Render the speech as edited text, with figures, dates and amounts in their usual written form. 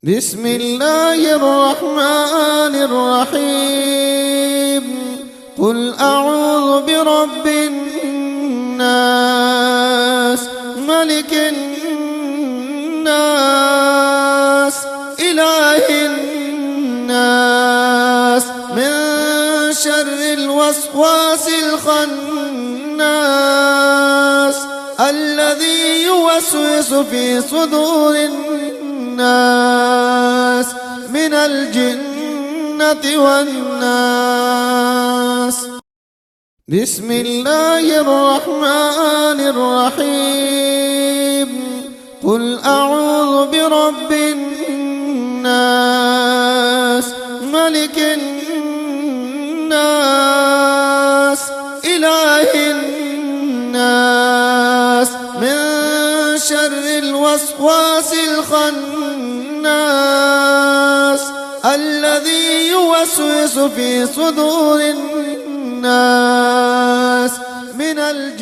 بسم الله الرحمن الرحيم. قل أعوذ برب الناس ملك الناس إله الناس من شر الوسواس الخناس الذي يوسوس في صدور الناس من الجنة والناس. بسم الله الرحمن الرحيم. قل أعوذ برب الناس ملك الناس إله الناس من شر الوسواس الخناس الذي يوسوس في صدور الناس من الجنة